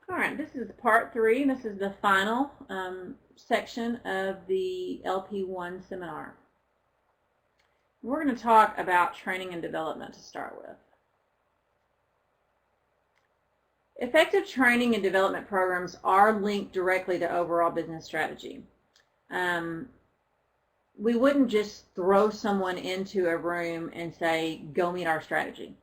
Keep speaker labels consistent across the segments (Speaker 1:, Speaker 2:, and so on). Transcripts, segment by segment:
Speaker 1: All right, this is part 3, and this is the final section of the LP1 seminar. We're going to talk about training and development to start with. Effective training and development programs are linked directly to overall business strategy. We wouldn't just throw someone into a room and say, go meet our strategy.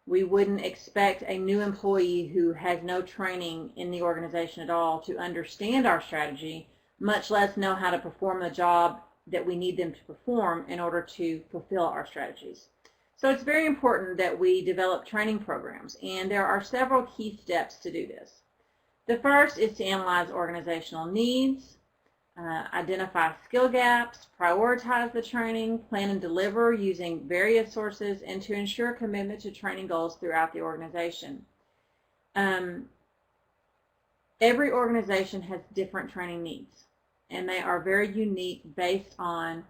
Speaker 1: We wouldn't expect a new employee who has no training in the organization at all to understand our strategy, much less know how to perform the job that we need them to perform in order to fulfill our strategies. So it's very important that we develop training programs, and there are several key steps to do this. The first is to analyze organizational needs, identify skill gaps, prioritize the training, plan and deliver using various sources, and to ensure commitment to training goals throughout the organization. Every organization has different training needs, and they are very unique based on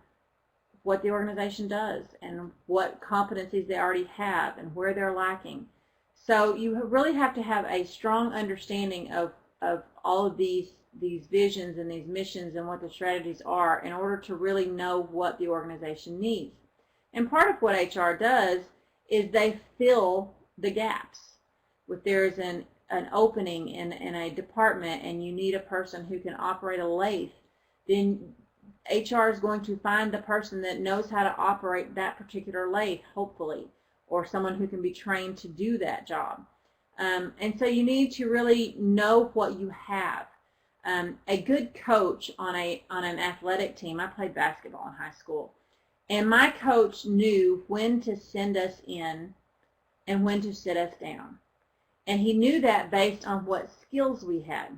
Speaker 1: what the organization does and what competencies they already have and where they're lacking. So you really have to have a strong understanding of all of these visions and these missions and what the strategies are in order to really know what the organization needs. And part of what HR does is they fill the gaps. If there's an opening in a department and you need a person who can operate a lathe, then HR is going to find the person that knows how to operate that particular lathe, hopefully, or someone who can be trained to do that job. And so you need to really know what you have. A good coach on an athletic team, I played basketball in high school, and my coach knew when to send us in and when to sit us down. And he knew that based on what skills we had.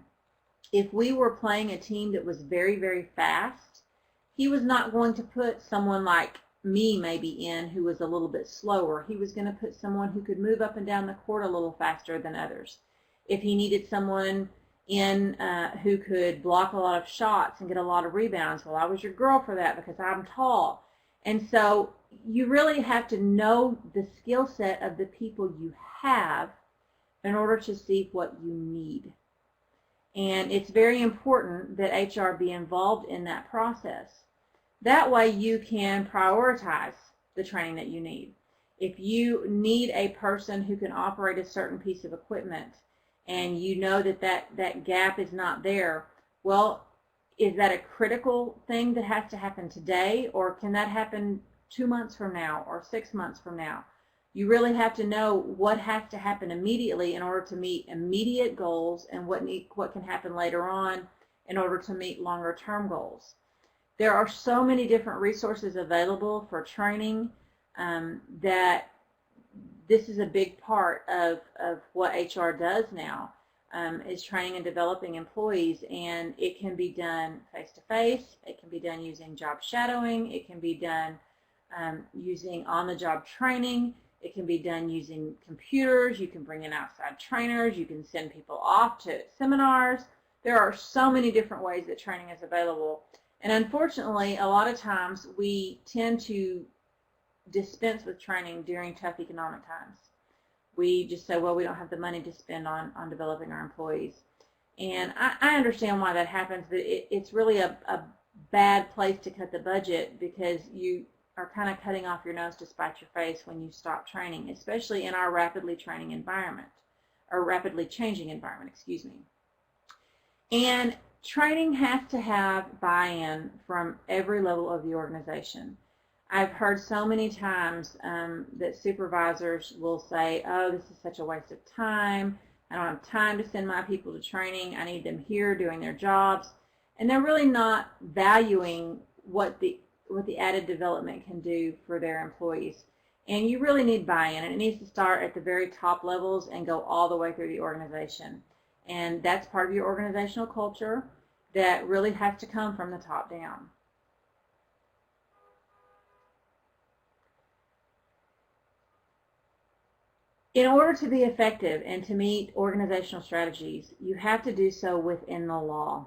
Speaker 1: If we were playing a team that was very, very fast, he was not going to put someone like me maybe in who was a little bit slower. He was going to put someone who could move up and down the court a little faster than others. If he needed someone in who could block a lot of shots and get a lot of rebounds, well, I was your girl for that because I'm tall. And so you really have to know the skill set of the people you have in order to see what you need. And it's very important that HR be involved in that process. That way you can prioritize the training that you need. If you need a person who can operate a certain piece of equipment and you know that gap is not there, well, is that a critical thing that has to happen today, or can that happen 2 months from now or 6 months from now? You really have to know what has to happen immediately in order to meet immediate goals and what can happen later on in order to meet longer term goals. There are so many different resources available for training that this is a big part of what HR does now, is training and developing employees, and it can be done face-to-face, it can be done using job shadowing, it can be done using on-the-job training, it can be done using computers, you can bring in outside trainers, you can send people off to seminars. There are so many different ways that training is available. And unfortunately, a lot of times we tend to dispense with training during tough economic times. We just say, well, we don't have the money to spend on developing our employees. And I understand why that happens, but it's really a bad place to cut the budget, because you are kind of cutting off your nose to spite your face when you stop training, especially in our rapidly changing environment. And training has to have buy-in from every level of the organization. I've heard so many times that supervisors will say, oh, this is such a waste of time. I don't have time to send my people to training. I need them here doing their jobs. And they're really not valuing what the added development can do for their employees. And you really need buy-in, and it needs to start at the very top levels and go all the way through the organization. And that's part of your organizational culture that really has to come from the top down. In order to be effective and to meet organizational strategies, you have to do so within the law.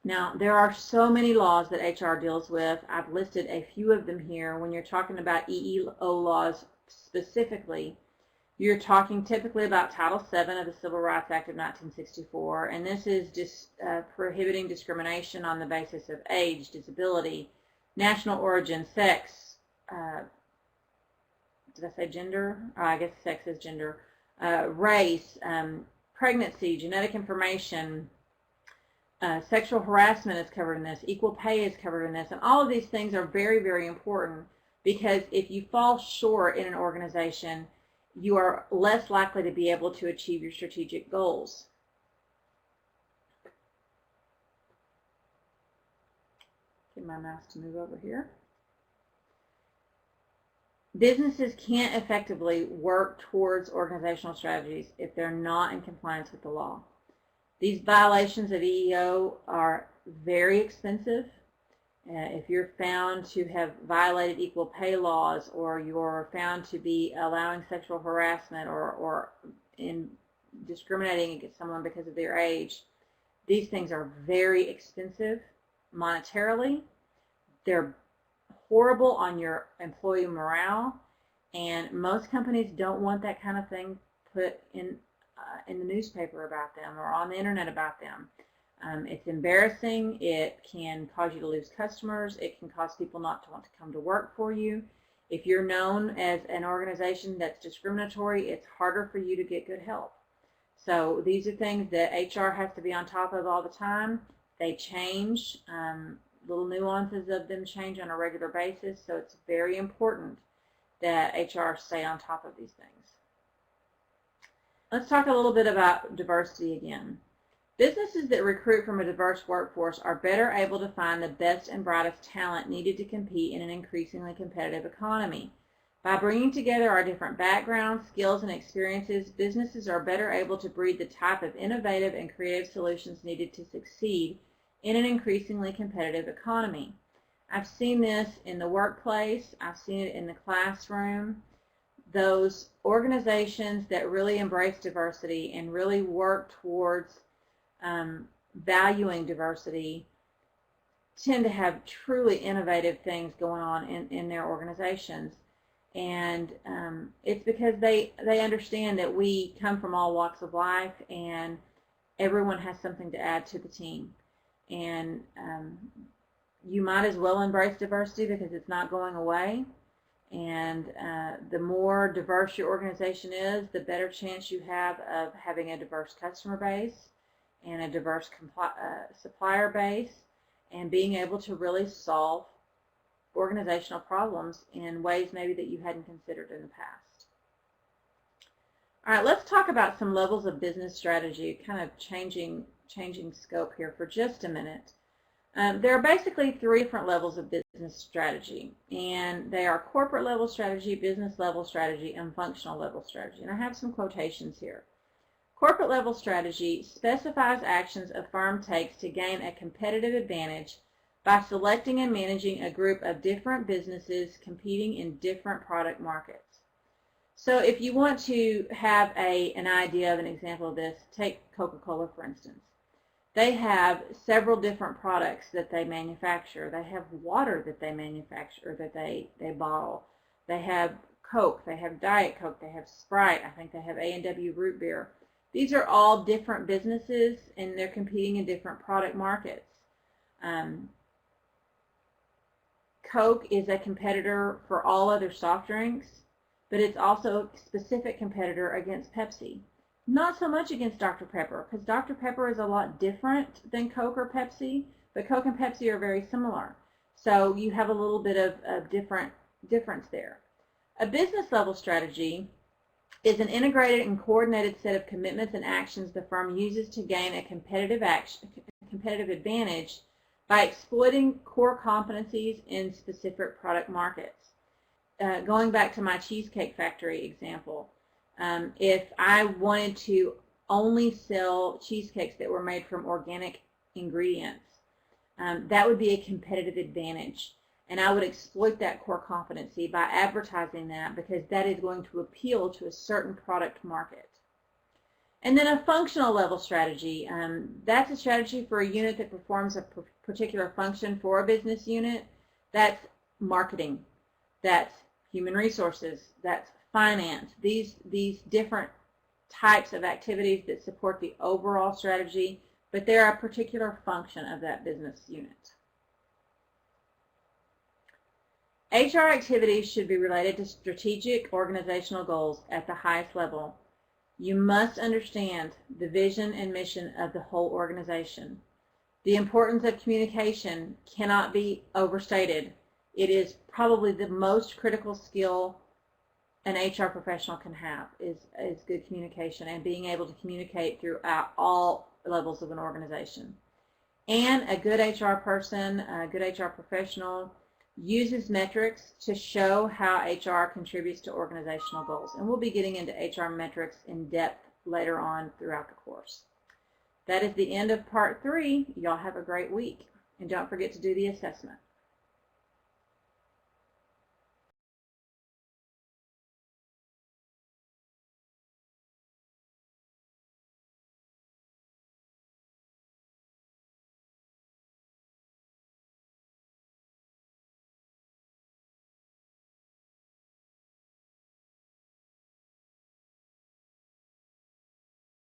Speaker 1: Now, there are so many laws that HR deals with. I've listed a few of them here. When you're talking about EEO laws specifically, You're talking typically about Title VII of the Civil Rights Act of 1964, and this is just prohibiting discrimination on the basis of age, disability, national origin, sex, did I say gender? I guess sex is gender, race, pregnancy, genetic information, sexual harassment is covered in this, equal pay is covered in this, and all of these things are very, very important because if you fall short in an organization, you are less likely to be able to achieve your strategic goals. Get my mouse to move over here. Businesses can't effectively work towards organizational strategies if they're not in compliance with the law. These violations of EEO are very expensive. If you're found to have violated equal pay laws, or you're found to be allowing sexual harassment or in discriminating against someone because of their age, these things are very expensive monetarily. They're horrible on your employee morale, and most companies don't want that kind of thing put in the newspaper about them or on the internet about them. It's embarrassing. It can cause you to lose customers. It can cause people not to want to come to work for you. If you're known as an organization that's discriminatory, it's harder for you to get good help. So these are things that HR has to be on top of all the time. They change. Little nuances of them change on a regular basis, so it's very important that HR stay on top of these things. Let's talk a little bit about diversity again. Businesses that recruit from a diverse workforce are better able to find the best and brightest talent needed to compete in an increasingly competitive economy. By bringing together our different backgrounds, skills, and experiences, businesses are better able to breed the type of innovative and creative solutions needed to succeed in an increasingly competitive economy. I've seen this in the workplace. I've seen it in the classroom. Those organizations that really embrace diversity and really work towards valuing diversity tend to have truly innovative things going on in their organizations. And it's because they understand that we come from all walks of life and everyone has something to add to the team. And you might as well embrace diversity because it's not going away. And the more diverse your organization is, the better chance you have of having a diverse customer base and a diverse supplier base, and being able to really solve organizational problems in ways maybe that you hadn't considered in the past. All right, let's talk about some levels of business strategy, kind of changing scope here for just a minute. There are basically three different levels of business strategy, and they are corporate level strategy, business level strategy, and functional level strategy. And I have some quotations here. Corporate level strategy specifies actions a firm takes to gain a competitive advantage by selecting and managing a group of different businesses competing in different product markets. So if you want to have an idea of an example of this, take Coca-Cola for instance. They have several different products that they manufacture. They have water that they manufacture, that they bottle. They have Coke, they have Diet Coke, they have Sprite, I think they have A&W root beer. These are all different businesses and they're competing in different product markets. Coke is a competitor for all other soft drinks, but it's also a specific competitor against Pepsi. Not so much against Dr. Pepper, because Dr. Pepper is a lot different than Coke or Pepsi, but Coke and Pepsi are very similar. So you have a little bit of difference there. A business level strategy is an integrated and coordinated set of commitments and actions the firm uses to gain a competitive advantage by exploiting core competencies in specific product markets. Going back to my Cheesecake Factory example, if I wanted to only sell cheesecakes that were made from organic ingredients, that would be a competitive advantage. And I would exploit that core competency by advertising that, because that is going to appeal to a certain product market. And then a functional level strategy, that's a strategy for a unit that performs a particular function for a business unit. That's marketing, that's human resources, that's finance, these different types of activities that support the overall strategy, but they're a particular function of that business unit. HR activities should be related to strategic organizational goals at the highest level. You must understand the vision and mission of the whole organization. The importance of communication cannot be overstated. It is probably the most critical skill an HR professional can have is good communication and being able to communicate throughout all levels of an organization. And a good HR person, a good HR professional uses metrics to show how HR contributes to organizational goals. And we'll be getting into HR metrics in depth later on throughout the course. That is the end of part 3. Y'all have a great week. And don't forget to do the assessment.